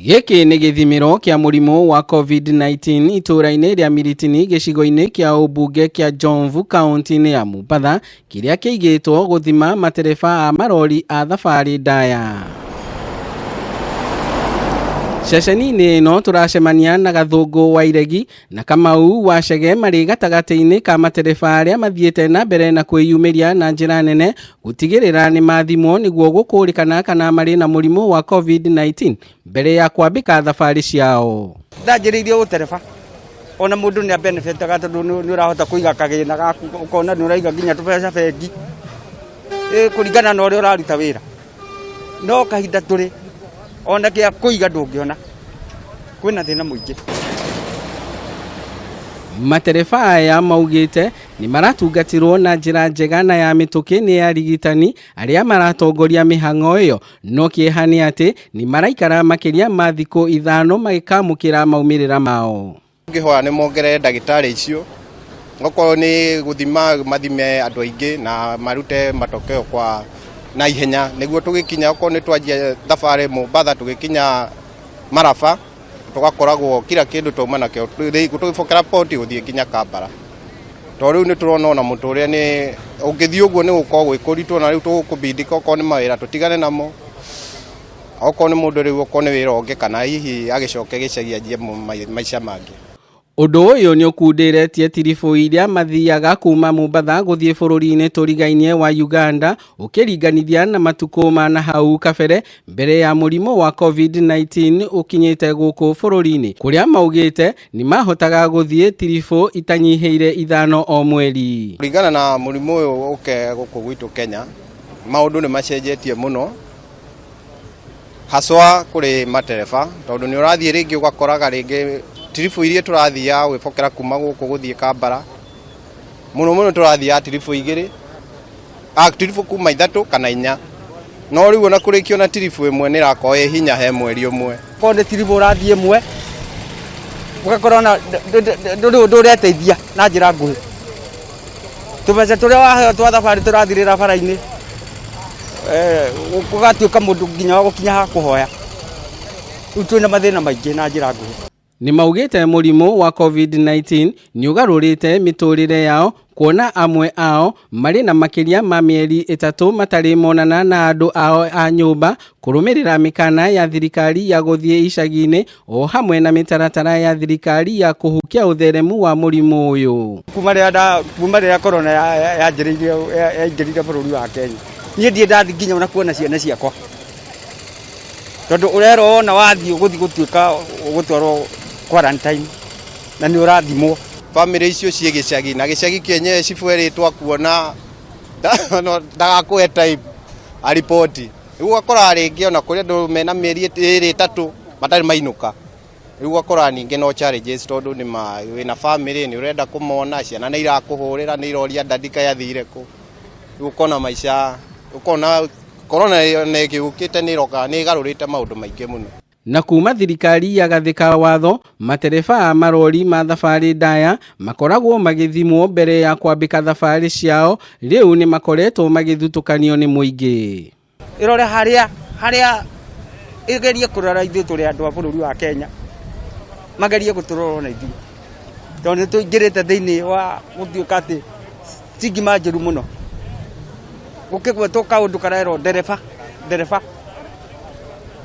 Gĩkĩ nĩ gĩthimĩro kĩa mũrimũ wa COVID-19 itũũra-inĩ rĩa Miritini gĩcigo-inĩ kĩa ũmbunge kĩa Jomvu kaunti-inĩ ya Mombasa, kĩrĩa kĩigĩtwo gũthima matereba a marori a thabarĩ ndaya. Ceceni-inĩ ĩno tũracemania na Gathũngũ wa Iregi na Kamau wa Chege marĩ gatagatĩ-inĩ ka matereba arĩa mathiĩte na mbere na kwĩyumĩria na njĩra nene gũtigĩrĩra nĩ mathimwo nĩguo gũkũrĩkana kana marĩ na mũrimũ wa COVID-19 mbere ya kwambĩka thabarĩ ciao. Ndanjĩrĩirie gũtereba ona mũndũ nĩ benefitaga tondũ nĩ ũrahota kũiga kagĩna gaku ũkona nĩ ũraiga nginya tũbeca bengi kũringana na ũrĩa ũraruta wĩra, no kahinda tũrĩ ona kĩa kũiga ndũngĩona, kwĩna thĩna mũingĩ. Matereba aya maugĩte nĩ maratungatirwo na njĩra njega na ya mĩtũkĩ nĩ arigitani arĩa maratongoria mĩhang'o ĩyo, no kĩeha nĩ atĩ nĩ maraikara makĩria ma thikũ 5 magĩkamũkĩra maumĩrĩra mao. Ngĩhoya nĩ mongerere ndagĩtarĩ icio, okorwo nĩ gũthima mathime andũ aingĩ na marute matokeo kwa na ihenya nĩguo tũgĩkinya okorwo nĩ twanjia thabarĩ Mombasa tũgĩkinya Maraba tũgakoragwo kila kĩndũ twauma nakĩo tũgĩbokera poti gũthiĩ kinya Kambara. Tondũ rĩu nĩ tũrona ona mũtũrĩa nĩ ũngĩthiĩ ũguo nĩ gũkorwo gwĩkũritwo na rĩu tũgũkũbindika okorwo nĩ mawĩra tũtigane namo, okorwo nĩ mũndũ rĩu okorwo nĩ wĩra ũngĩ kana hihi agĩcoke gĩcagi anjie maica mangĩ. Ũndũ ũyũ nĩ ũkundĩrĩtie tiribũ iria mathiaga kuma Mombasa gũthiĩ bũrũri-inĩ tũrigainie wa Uganda ũkĩringanithia na matukũ ma na hau kabere mbere ya mũrimũ wa COVID-19 ũkinyĩte gũkũ bũrũri-inĩ, kũrĩa maugĩte nĩ mahotaga gũthiĩ tiribũ itanyihĩire 5 o mweri. Kũringana na mũrimũ ũyũ ũke gũkũ gwitũ Kenya, maũndũ nĩ macenjetie mũno haswa kũrĩ matereba, tondũ nĩ ũrathiĩ rĩngĩ ũgakoraga rĩngĩ tiribũ iria tũrathiaga gwĩbokera kuma gũkũ gũthiĩ Kambara mũno tũrathiaga tiribũ 2 tiribũ kuma 3 kana 4, no rĩu ona kũrĩkio na tiribũ ĩmwe nĩ ĩrakorwo ĩ hinya he mweri ũmwe. Korwo nĩ tiribũ ũrathiĩ ĩmwe ũgakorwo na ndũreteithia na njĩra nguhĩ, tũbeca tũrĩa waheo twa thabarĩ tũrathirĩra bara-inĩ gũgatuĩka mũndũ nginya wa gũkinya ha kũhoya. Rĩu twĩna mathĩna maingĩ na njĩra nguhĩ. Nĩ maugĩte mũrimũ wa COVID-19 nĩ ũgarũrĩte mĩtũrĩre yao, kuona amwe ao marĩ na makĩria ma mĩeri 3 matarĩ monana na andũ ao a nyũmba kũrũmĩrĩra mĩkana ya thirikari ya gũthiĩ icagi-inĩ o hamwe na mĩtaratara ya thirikari ya kũhukia ũtheremu wa mũrimũ ũyũ. Kuma rĩrĩa corona yaingĩrire bũrũri wa Kenya, niĩ ndiĩ ndathi nginya ona kuona ciana ciakwa, tondũ ũrerwo ona wathiĩ gũtuĩka gũtwarwo quarantine na nĩ ũrathimwo. Family icio ciĩ gĩcagi na gĩcagi kĩenyewe cibu erĩtwo kuona ndagakũhe time aripoti, rĩu ũgakora rĩngĩ ona kũrĩ andũ mena mĩeri 2-3 matarĩ mainũka, rĩu ũgakora ningĩ no challenges tondũ wĩna family nĩ ũrenda kũmona, ciana nĩ irakũhũrĩra nĩ iroria ndandika yathire kũ, rĩu ũkona maica ũkona corona nĩ gĩũkĩte nĩ iroka nĩ igarũrĩte maũndũ maingĩ mũno. Na kuma thirikari yagathĩka watho, matereba a marori ma thabarĩ ndaya makoragwo magĩthimwo mbere ya kwambĩka thabarĩ ciao, rĩu nĩ makoretwo magĩthutũkanio nĩ mũingĩ. Ĩrore harĩa ĩgerie kũrora ithuĩ tũrĩ andũ a bũrũri wa Kenya, magerie gũtũrora na ithuĩ, tondũ nĩ tũingĩrĩte thĩinĩ wa gũtuĩka atĩ stigma njũru mũno, gũkĩgwetwo kaũndũ karerwo ndereba.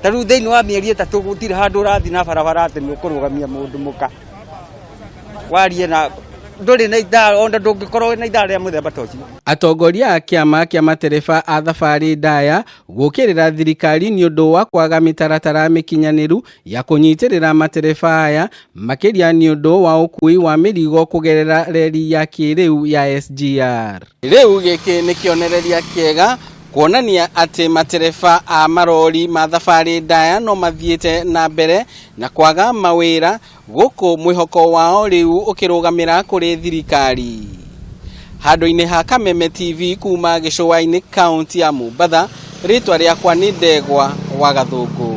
Tarĩu thĩinĩ wa mĩeri 3 gũtirĩ handũ ũrathiĩ na barabara atĩ nĩ ũkũrũgamia mũndũ mũka warie na ndũrĩ na ithaa, ona ndũngĩkorwo na ithaa rĩa mũthemba ta ũcio. Atongoria a kĩama kĩa matereba a thabarĩ ndaya gũkĩrĩra thirikari nĩ ũndũ wa kwaga mĩtaratara mĩkinyanĩru ya kũnyitĩrĩra matereba aya, makĩria nĩ ũndũ wa ũkui wa mĩrigo kũgerera reri ya kĩrĩu ya SGR. Rĩu gĩkĩ nĩ kĩonereria kĩega kuonania atĩ matereba a marori ma thabarĩ ndaya no mathiĩte na mbere na kwaga mawĩra, gũkũ mwĩhoko wao rĩu ũkĩrũgamĩra kũrĩ thirikari. Handũ-inĩ ha Kameme TV kuma gĩcũa-inĩ kaunti ya Mombasa, rĩtwa rĩakwa nĩ Ndegwa wa Gathũngũ.